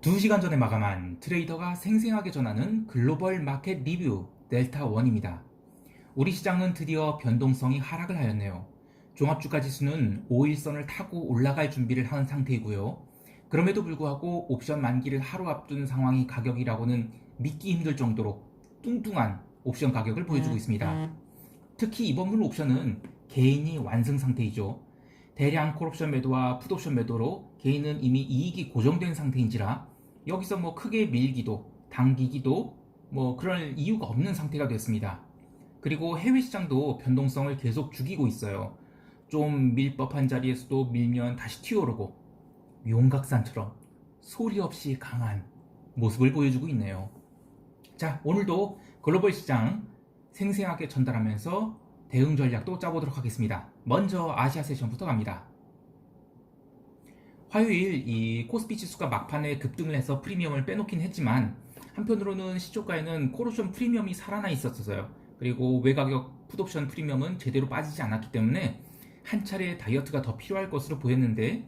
2시간 전에 마감한 트레이더가 생생하게 전하는 글로벌 마켓 리뷰 델타1입니다. 우리 시장은 드디어 변동성이 하락을 하였네요. 종합주가 지수는 5일선을 타고 올라갈 준비를 한 상태이고요. 그럼에도 불구하고 옵션 만기를 하루 앞둔 상황이 가격이라고는 믿기 힘들 정도로 뚱뚱한 옵션 가격을 보여주고 있습니다. 특히 이번 물 옵션은 개인이 완승 상태이죠. 대량 콜옵션 매도와 풋옵션 매도로 개인은 이미 이익이 고정된 상태인지라 여기서 뭐 크게 밀기도 당기기도 뭐 그럴 이유가 없는 상태가 됐습니다. 그리고 해외 시장도 변동성을 계속 죽이고 있어요. 좀 밀 법한 자리에서도 밀면 다시 튀어오르고 용각산처럼 소리 없이 강한 모습을 보여주고 있네요. 자, 오늘도 글로벌 시장 생생하게 전달하면서 대응 전략도 짜보도록 하겠습니다. 먼저 아시아 세션부터 갑니다. 화요일 이 코스피 지수가 막판에 급등을 해서 프리미엄을 빼놓긴 했지만 한편으로는 시초가에는 콜옵션 프리미엄이 살아나 있었어요. 그리고 외가격 풋옵션 프리미엄은 제대로 빠지지 않았기 때문에 한 차례 다이어트가 더 필요할 것으로 보였는데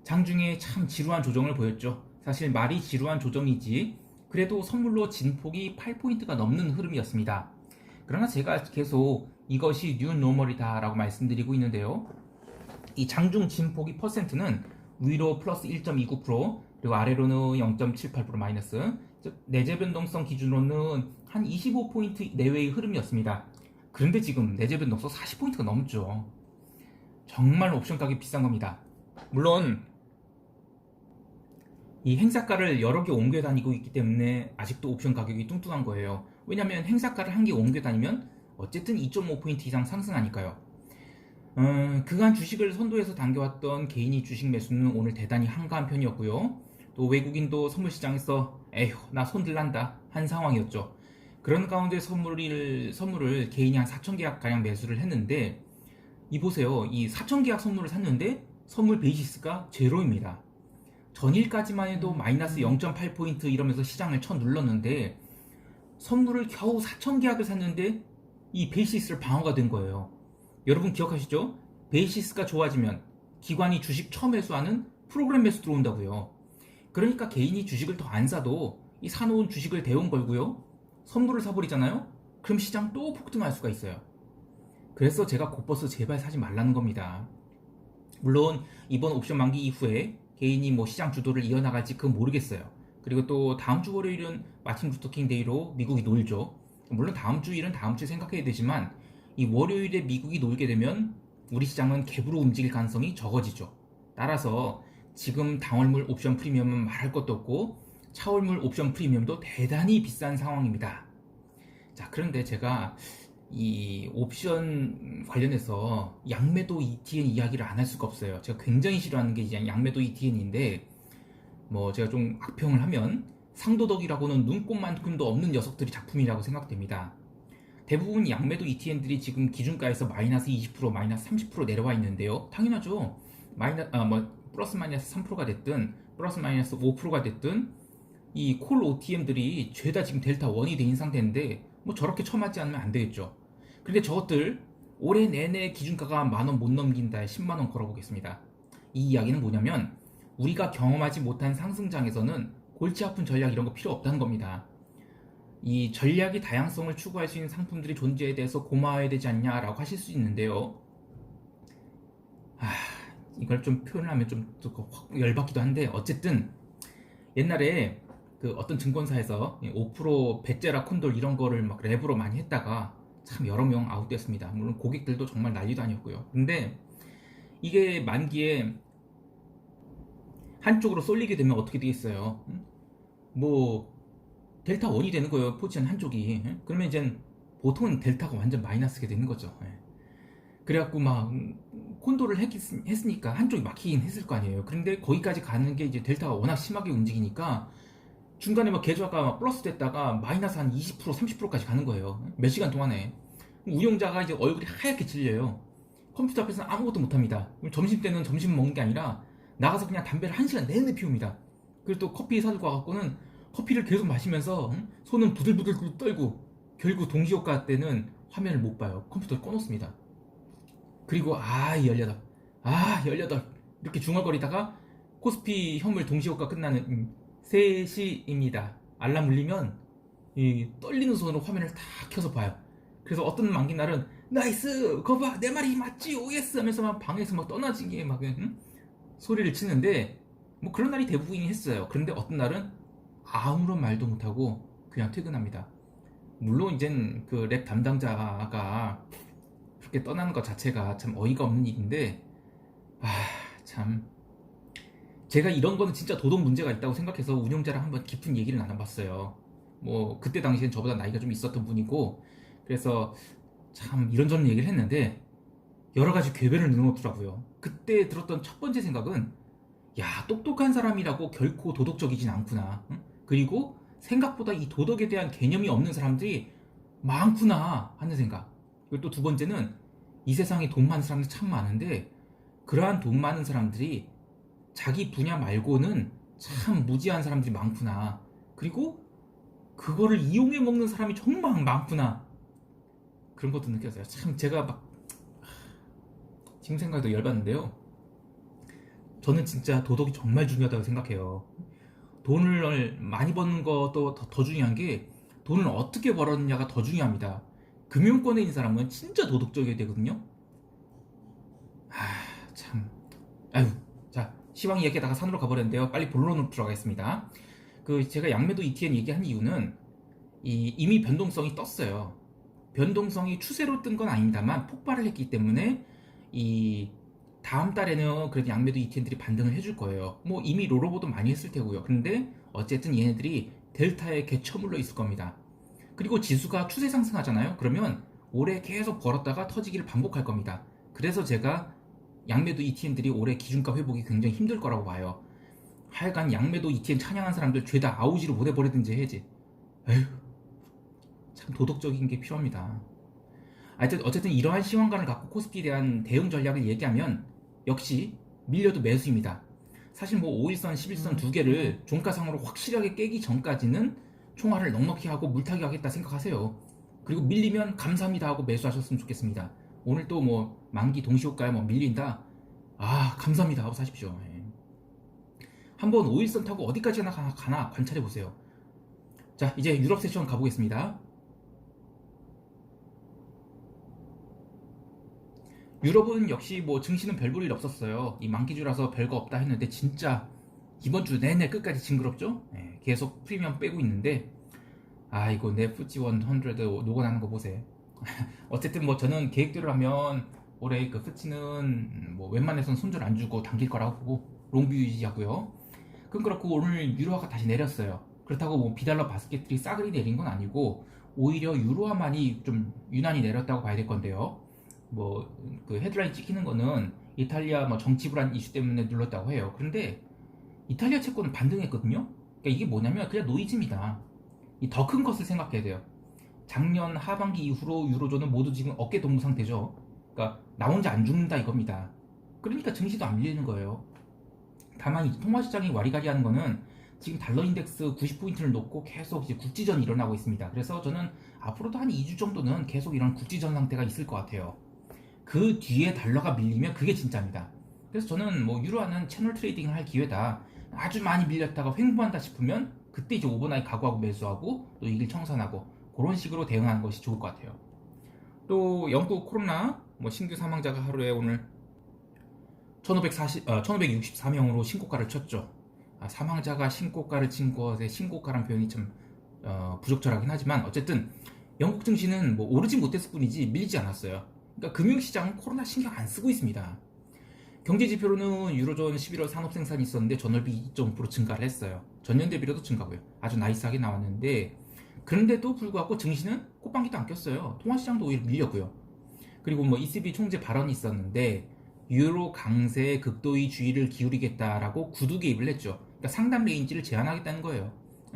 장중에 참 지루한 조정을 보였죠. 사실 말이 지루한 조정이지 그래도 선물로 진폭이 8포인트가 넘는 흐름이었습니다. 그러나 제가 계속 이것이 뉴 노멀이다 라고 말씀드리고 있는데요. 이 장중 진폭이 퍼센트는 위로 플러스 1.29% 그리고 아래로는 0.78% 마이너스, 즉 내재 변동성 기준으로는 한 25포인트 내외의 흐름이었습니다. 그런데 지금 내재 변동성 40포인트가 넘죠. 정말 옵션 가격이 비싼 겁니다. 물론 이 행사가를 여러 개 옮겨 다니고 있기 때문에 아직도 옵션 가격이 뚱뚱한 거예요. 왜냐면 행사가를 한 개 옮겨 다니면 어쨌든 2.5포인트 이상 상승하니까요. 그간 주식을 선도해서 당겨왔던 개인이 주식 매수는 오늘 대단히 한가한 편이었고요. 또 외국인도 선물 시장에서 에휴 나 손들난다 한 상황이었죠. 그런 가운데 선물을 개인이 한 4,000계약 가량 매수를 했는데 이 보세요. 이 4,000계약 선물을 샀는데 선물 베이시스가 제로입니다. 전일까지만 해도 마이너스 0.8포인트 이러면서 시장을 쳐 눌렀는데 선물을 겨우 4,000계약을 샀는데 이 베이시스를 방어가 된 거예요. 여러분 기억하시죠? 베이시스가 좋아지면 기관이 주식 처음 매수하는 프로그램 매수 들어온다고요. 그러니까 개인이 주식을 더 안 사도 이 사놓은 주식을 대용 걸고요. 선물을 사버리잖아요? 그럼 시장 또 폭등할 수가 있어요. 그래서 제가 곧버스 제발 사지 말라는 겁니다. 물론 이번 옵션 만기 이후에 개인이 뭐 시장 주도를 이어나갈지 그건 모르겠어요. 그리고 또 다음 주 월요일은 마틴 루터킹 데이로 미국이 놀죠. 물론 다음 주 일은 다음 주에 생각해야 되지만 이 월요일에 미국이 놀게 되면 우리 시장은 갭으로 움직일 가능성이 적어지죠. 따라서 지금 당월물 옵션 프리미엄은 말할 것도 없고 차월물 옵션 프리미엄도 대단히 비싼 상황입니다. 자, 그런데 제가 이 옵션 관련해서 양매도 ETN 이야기를 안 할 수가 없어요. 제가 굉장히 싫어하는 게 이제 양매도 ETN인데 뭐 제가 좀 악평을 하면 상도덕이라고는 눈꼽만큼도 없는 녀석들이 작품이라고 생각됩니다. 대부분 양매도 ETN들이 지금 기준가에서 마이너스 20%, 마이너스 30% 내려와 있는데요. 당연하죠. 플러스 마이너스 3%가 됐든, 플러스 마이너스 5%가 됐든, 이 콜 OTM들이 죄다 지금 델타 1이 돼 있는 상태인데, 뭐 저렇게 처맞지 않으면 안 되겠죠. 근데 저것들 올해 내내 기준가가 10,000원 못 넘긴다에 10만원 걸어보겠습니다. 이 이야기는 뭐냐면, 우리가 경험하지 못한 상승장에서는 골치 아픈 전략 이런 거 필요 없다는 겁니다. 이 전략의 다양성을 추구할 수 있는 상품들이 존재에 대해서 고마워야 되지 않냐라고 하실 수 있는데요. 이걸 좀 표현하면 좀 열받기도 한데 어쨌든 옛날에 그 어떤 증권사에서 5% 베제라 콘돌 이런 거를 막 랩으로 많이 했다가 참 여러 명 아웃됐습니다. 물론 고객들도 정말 난리도 아니었고요. 근데 이게 만기에 한쪽으로 쏠리게 되면 어떻게 되겠어요? 뭐 델타 1이 되는 거예요. 포지션 한쪽이. 그러면 이제 보통은 델타가 완전 마이너스게 되는 거죠. 그래갖고 막 콘도를 했으니까 한쪽이 막히긴 했을 거 아니에요. 그런데 거기까지 가는 게 이제 델타가 워낙 심하게 움직이니까 중간에 막 계좌가 막 플러스 됐다가 마이너스 한 20%, 30%까지 가는 거예요. 몇 시간 동안에. 운용자가 이제 얼굴이 하얗게 질려요. 컴퓨터 앞에서는 아무것도 못합니다. 점심 때는 점심 먹는 게 아니라 나가서 그냥 담배를 1시간 내내 피웁니다. 그리고 또 커피 사들고 와갖고는 커피를 계속 마시면서 손은 부들부들 떨고 결국 동시효과 때는 화면을 못 봐요. 컴퓨터를 꺼놓습니다. 그리고 18 이렇게 중얼거리다가 코스피 현물 동시효과 끝나는 3시입니다. 알람 울리면 이 떨리는 손으로 화면을 다 켜서 봐요. 그래서 어떤 만기 날은 나이스 거봐 내 말이 맞지 오예스 하면서 막 방에서 막 떠나지게 막 응? 소리를 치는데 뭐 그런 날이 대부분이 했어요. 그런데 어떤 날은 아무런 말도 못하고 그냥 퇴근합니다. 물론 이젠 그 랩 담당자가 그렇게 떠나는 것 자체가 참 어이가 없는 일인데 참 제가 이런 거는 진짜 도덕 문제가 있다고 생각해서 운영자랑 한번 깊은 얘기를 나눠봤어요. 뭐 그때 당시엔 저보다 나이가 좀 있었던 분이고 그래서 참 이런저런 얘기를 했는데 여러 가지 궤변을 넣어놓더라고요. 그때 들었던 첫 번째 생각은 야 똑똑한 사람이라고 결코 도덕적이진 않구나. 응? 그리고 생각보다 이 도덕에 대한 개념이 없는 사람들이 많구나 하는 생각. 그리고 또 두 번째는 이 세상에 돈 많은 사람들 참 많은데 그러한 돈 많은 사람들이 자기 분야 말고는 참 무지한 사람들이 많구나. 그리고 그거를 이용해 먹는 사람이 정말 많구나. 그런 것도 느꼈어요. 참 제가 막 지금 생각해도 열받는데요. 저는 진짜 도덕이 정말 중요하다고 생각해요. 돈을 많이 버는 것도 더 중요한 게 돈을 어떻게 벌었느냐가 더 중요합니다. 금융권에 있는 사람은 진짜 도덕적이어야 되거든요. 참. 아유, 자, 시황 이야기하다가 산으로 가버렸는데요. 빨리 본론으로 들어가겠습니다. 그 제가 양매도 ETN 얘기한 이유는 이미 변동성이 떴어요. 변동성이 추세로 뜬 건 아닙니다만 폭발을 했기 때문에 이 다음 달에는 그래도 양매도 ETN들이 반등을 해줄 거예요. 뭐 이미 롤오버도 많이 했을 테고요. 근데 어쨌든 얘네들이 델타에 개처물러 있을 겁니다. 그리고 지수가 추세 상승하잖아요. 그러면 올해 계속 벌었다가 터지기를 반복할 겁니다. 그래서 제가 양매도 ETN들이 올해 기준가 회복이 굉장히 힘들 거라고 봐요. 하여간 양매도 ETN 찬양한 사람들 죄다 아우지로 보내버리든지 해야지. 에휴, 참 도덕적인 게 필요합니다. 어쨌든 이러한 시황관을 갖고 코스피에 대한 대응 전략을 얘기하면 역시 밀려도 매수입니다. 사실 뭐 5일선, 11선 두 개를 종가상으로 확실하게 깨기 전까지는 총알을 넉넉히 하고 물타기 하겠다 생각하세요. 그리고 밀리면 감사합니다 하고 매수하셨으면 좋겠습니다. 오늘 또 뭐 만기 동시효과에 뭐 밀린다. 감사합니다 하고 사십시오. 한번 5일선 타고 어디까지 가나 관찰해 보세요. 자, 이제 유럽 세션 가보겠습니다. 유럽은 역시 뭐 증시는 별 볼 일 없었어요. 이 만기주라서 별거 없다 했는데 진짜 이번 주 내내 끝까지 징그럽죠? 계속 프리미엄 빼고 있는데 이거 내 푸지 100 녹아나는 거 보세요. 어쨌든 뭐 저는 계획대로 하면 올해 그 푸치는 뭐 웬만해선 손절 안 주고 당길 거라고 보고 롱뷰 유지하고요. 그럼 그렇고 오늘 유로화가 다시 내렸어요. 그렇다고 뭐 비달러 바스켓들이 싸그리 내린 건 아니고 오히려 유로화만이 좀 유난히 내렸다고 봐야 될 건데요. 뭐 그 헤드라인 찍히는 거는 이탈리아 뭐 정치 불안 이슈 때문에 눌렀다고 해요. 그런데 이탈리아 채권은 반등했거든요. 그러니까 이게 뭐냐면 그냥 노이즈입니다. 이 더 큰 것을 생각해야 돼요. 작년 하반기 이후로 유로존은 모두 지금 어깨 동무 상태죠. 그러니까 나 혼자 안 죽는다 이겁니다. 그러니까 증시도 안 밀리는 거예요. 다만 이 통화시장이 와리가리하는 거는 지금 달러 인덱스 90포인트를 놓고 계속 이제 국지전이 일어나고 있습니다. 그래서 저는 앞으로도 한 2주 정도는 계속 이런 국지전 상태가 있을 것 같아요. 그 뒤에 달러가 밀리면 그게 진짜입니다. 그래서 저는 뭐 유로화는 채널 트레이딩을 할 기회다. 아주 많이 밀렸다가 횡보한다 싶으면 그때 이제 오버나잇 각오하고 매수하고 또 이길 청산하고 그런 식으로 대응하는 것이 좋을 것 같아요. 또 영국 코로나 뭐 신규 사망자가 하루에 오늘 1564명으로 신고가를 쳤죠. 사망자가 신고가를 친 것에 신고가란 표현이 참 부적절하긴 하지만 어쨌든 영국 증시는 뭐 오르지 못했을 뿐이지 밀리지 않았어요. 그러니까 금융시장은 코로나 신경 안 쓰고 있습니다. 경제 지표로는 유로존 11월 산업 생산이 있었는데 전월비 2.5% 증가를 했어요. 전년 대비로도 증가고요. 아주 나이스하게 나왔는데 그런데도 불구하고 증시는 콧방귀도 안 꼈어요. 통화시장도 오히려 밀렸고요. 그리고 뭐 ECB 총재 발언이 있었는데 유로 강세에 극도의 주의를 기울이겠다라고 구두 개입을 했죠. 그러니까 상담 레인지를 제한하겠다는 거예요.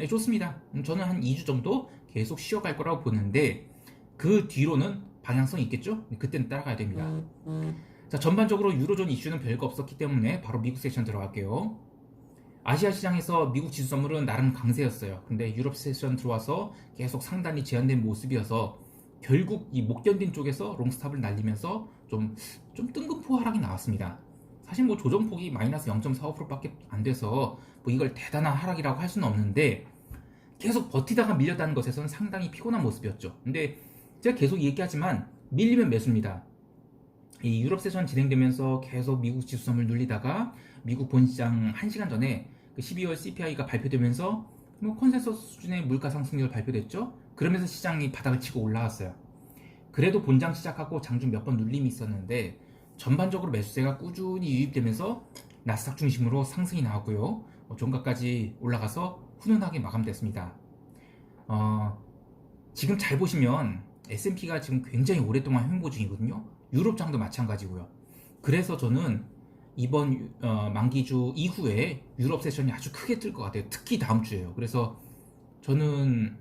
좋습니다. 저는 한 2주 정도 계속 쉬어갈 거라고 보는데 그 뒤로는 방향성이 있겠죠? 그때는 따라가야 됩니다. 자, 전반적으로 유로존 이슈는 별거 없었기 때문에 바로 미국 세션 들어갈게요. 아시아 시장에서 미국 지수 선물은 나름 강세였어요. 근데 유럽 세션 들어와서 계속 상단이 제한된 모습이어서 결국 이 못 견딘 쪽에서 롱스탑을 날리면서 좀 뜬금포 하락이 나왔습니다. 사실 뭐 조정폭이 마이너스 0.45%밖에 안 돼서 뭐 이걸 대단한 하락이라고 할 수는 없는데 계속 버티다가 밀렸다는 것에서는 상당히 피곤한 모습이었죠. 근데 제가 계속 얘기하지만 밀리면 매수입니다. 이 유럽 세션 진행되면서 계속 미국 지수섬을 눌리다가 미국 본시장 1시간 전에 그 12월 CPI가 발표되면서 뭐 컨센서스 수준의 물가 상승률 발표됐죠. 그러면서 시장이 바닥을 치고 올라왔어요. 그래도 본장 시작하고 장중 몇 번 눌림이 있었는데 전반적으로 매수세가 꾸준히 유입되면서 나스닥 중심으로 상승이 나왔고요. 종가까지 올라가서 훈훈하게 마감됐습니다. 지금 잘 보시면 S&P가 지금 굉장히 오랫동안 횡보 중이거든요. 유럽장도 마찬가지고요. 그래서 저는 이번 만기주 이후에 유럽 세션이 아주 크게 뜰 것 같아요. 특히 다음 주에요. 그래서 저는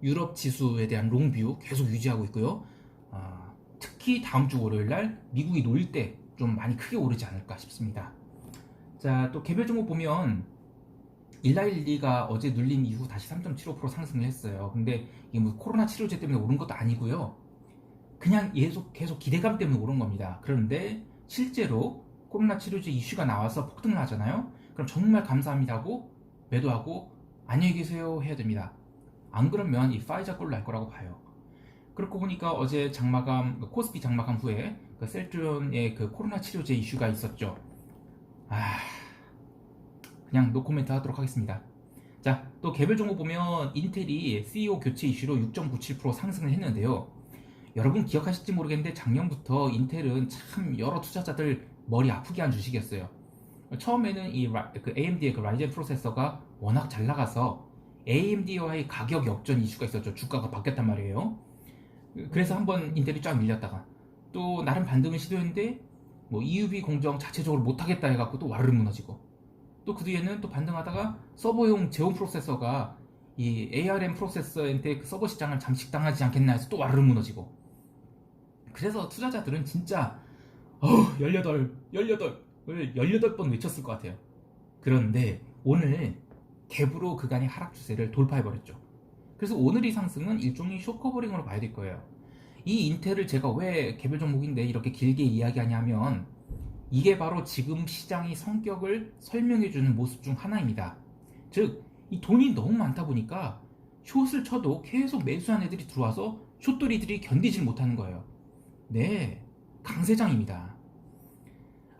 유럽 지수에 대한 롱뷰 계속 유지하고 있고요. 특히 다음 주 월요일 날 미국이 놓일 때 좀 많이 크게 오르지 않을까 싶습니다. 자, 또 개별 종목 보면 일라일리가 어제 눌린 이후 다시 3.75% 상승을 했어요. 근데 이게 뭐 코로나 치료제 때문에 오른 것도 아니고요. 그냥 계속 기대감 때문에 오른 겁니다. 그런데 실제로 코로나 치료제 이슈가 나와서 폭등을 하잖아요. 그럼 정말 감사합니다 하고 매도하고 안녕히 계세요 해야 됩니다. 안 그러면 이 파이자 꼴로 날 거라고 봐요. 그렇고 보니까 어제 장마감, 코스피 장마감 후에 그 셀트리온의 그 코로나 치료제 이슈가 있었죠. 그냥 노코멘트 하도록 하겠습니다. 자, 또 개별 종목 보면 인텔이 CEO 교체 이슈로 6.97% 상승을 했는데요. 여러분 기억하실지 모르겠는데 작년부터 인텔은 참 여러 투자자들 머리 아프게 한 주식이었어요. 처음에는 그 AMD의 그 라이젠 프로세서가 워낙 잘 나가서 AMD와의 가격 역전 이슈가 있었죠. 주가가 바뀌었단 말이에요. 그래서 한번 인텔이 쫙 밀렸다가 또 나름 반등을 시도했는데 뭐 EUV 공정 자체적으로 못하겠다 해갖고 또 와르르 무너지고 또 그 뒤에는 또 반등하다가 서버용 제온 프로세서가 이 ARM 프로세서한테 그 서버 시장을 잠식당하지 않겠나 해서 또 와르르 무너지고 그래서 투자자들은 진짜 18을 18번 외쳤을 것 같아요. 그런데 오늘 갭으로 그간의 하락 추세를 돌파해버렸죠. 그래서 오늘 이 상승은 일종의 쇼커버링으로 봐야 될 거예요. 이 인텔을 제가 왜 개별 종목인데 이렇게 길게 이야기하냐면 이게 바로 지금 시장의 성격을 설명해주는 모습 중 하나입니다. 즉, 이 돈이 너무 많다 보니까 숏을 쳐도 계속 매수한 애들이 들어와서 숏돌이들이 견디질 못하는 거예요. 네, 강세장입니다.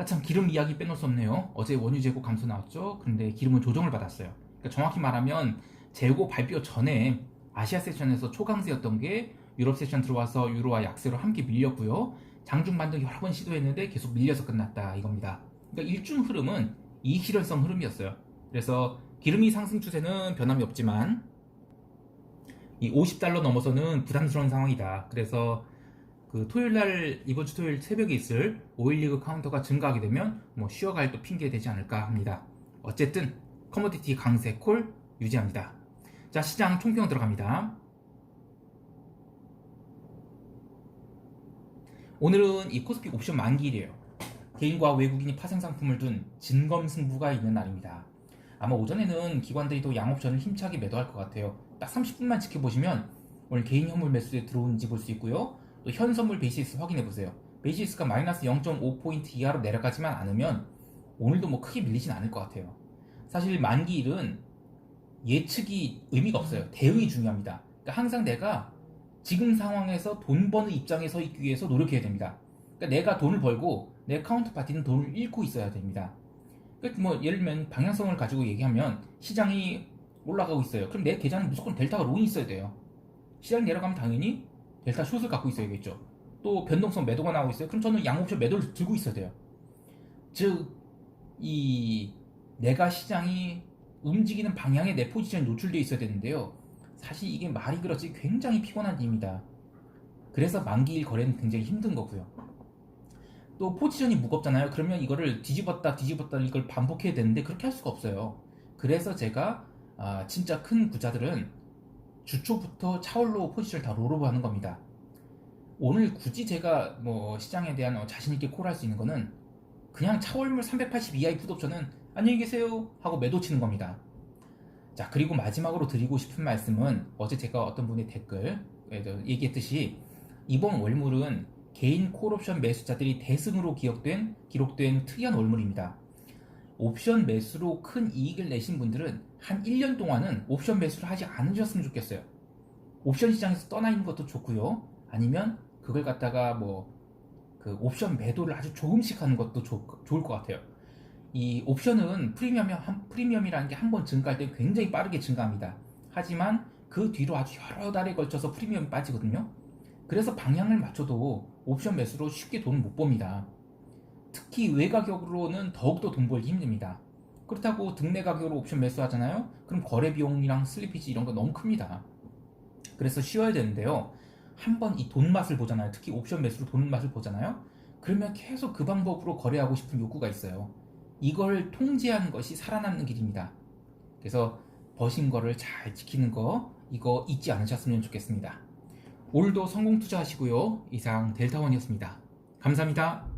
참 기름 이야기 빼놓을 수 없네요. 어제 원유 재고 감소 나왔죠. 그런데 기름은 조정을 받았어요. 그러니까 정확히 말하면 재고 발표 전에 아시아 세션에서 초강세였던 게 유럽 세션 들어와서 유로와 약세로 함께 밀렸고요. 장중 반등 여러 번 시도했는데 계속 밀려서 끝났다 이겁니다. 그러니까 일중 흐름은 이실현성 흐름이었어요. 그래서 기름이 상승 추세는 변함이 없지만 이 50달러 넘어서는 부담스러운 상황이다. 그래서 그 토요일날 이번 주 토요일 새벽에 있을 오일리그 카운터가 증가하게 되면 뭐 쉬어갈 또 핑계 되지 않을까 합니다. 어쨌든 커머디티 강세 콜 유지합니다. 자, 시장 총평 들어갑니다. 오늘은 이 코스피 옵션 만기일이에요. 개인과 외국인이 파생 상품을 둔 진검승부가 있는 날입니다. 아마 오전에는 기관들이 또 양옵션을 힘차게 매도할 것 같아요. 딱 30분만 지켜보시면 오늘 개인 현물 매수에 들어오는지 볼 수 있고요. 또 현 선물 베이시스 확인해 보세요. 베이시스가 마이너스 0.5포인트 이하로 내려가지만 않으면 오늘도 뭐 크게 밀리진 않을 것 같아요. 사실 만기일은 예측이 의미가 없어요. 대응이 중요합니다. 그러니까 항상 내가 지금 상황에서 돈 버는 입장에 서 있기 위해서 노력해야 됩니다. 그러니까 내가 돈을 벌고 내 카운터파티는 돈을 잃고 있어야 됩니다. 그러니까 뭐 예를 들면 방향성을 가지고 얘기하면 시장이 올라가고 있어요. 그럼 내 계좌는 무조건 델타가 롱이 있어야 돼요. 시장이 내려가면 당연히 델타 숏을 갖고 있어야겠죠. 또 변동성 매도가 나오고 있어요. 그럼 저는 양옵션 매도를 들고 있어야 돼요. 즉, 이 내가 시장이 움직이는 방향에 내 포지션이 노출되어 있어야 되는데요. 사실 이게 말이 그렇지 굉장히 피곤한 일입니다. 그래서 만기일 거래는 굉장히 힘든 거고요. 또 포지션이 무겁잖아요. 그러면 이거를 뒤집었다 이걸 반복해야 되는데 그렇게 할 수가 없어요. 그래서 제가 진짜 큰 구자들은 주초부터 차월로 포지션을 다 롤오버 하는 겁니다. 오늘 굳이 제가 뭐 시장에 대한 자신있게 콜할 수 있는 거는 그냥 차월물 380 이하의 풋옵션은 안녕히 계세요 하고 매도 치는 겁니다. 자, 그리고 마지막으로 드리고 싶은 말씀은 어제 제가 어떤 분의 댓글 얘기했듯이 이번 월물은 개인 콜옵션 매수자들이 대승으로 기록된 특이한 월물입니다. 옵션 매수로 큰 이익을 내신 분들은 한 1년 동안은 옵션 매수를 하지 않으셨으면 좋겠어요. 옵션 시장에서 떠나 있는 것도 좋고요. 아니면 그걸 갖다가 그 옵션 매도를 아주 조금씩 하는 것도 좋을 것 같아요. 이 옵션은 프리미엄이라는 게 한 번 증가할 때 굉장히 빠르게 증가합니다. 하지만 그 뒤로 아주 여러 달에 걸쳐서 프리미엄이 빠지거든요. 그래서 방향을 맞춰도 옵션 매수로 쉽게 돈을 못 법니다. 특히 외가격으로는 더욱더 돈 벌기 힘듭니다. 그렇다고 등내 가격으로 옵션 매수하잖아요. 그럼 거래 비용이랑 슬리피지 이런 거 너무 큽니다. 그래서 쉬어야 되는데요. 한번 이 돈 맛을 보잖아요. 특히 옵션 매수로 돈 맛을 보잖아요. 그러면 계속 그 방법으로 거래하고 싶은 욕구가 있어요. 이걸 통제하는 것이 살아남는 길입니다. 그래서 버신 거를 잘 지키는 거 이거 잊지 않으셨으면 좋겠습니다. 오늘도 성공 투자하시고요. 이상 델타원이었습니다. 감사합니다.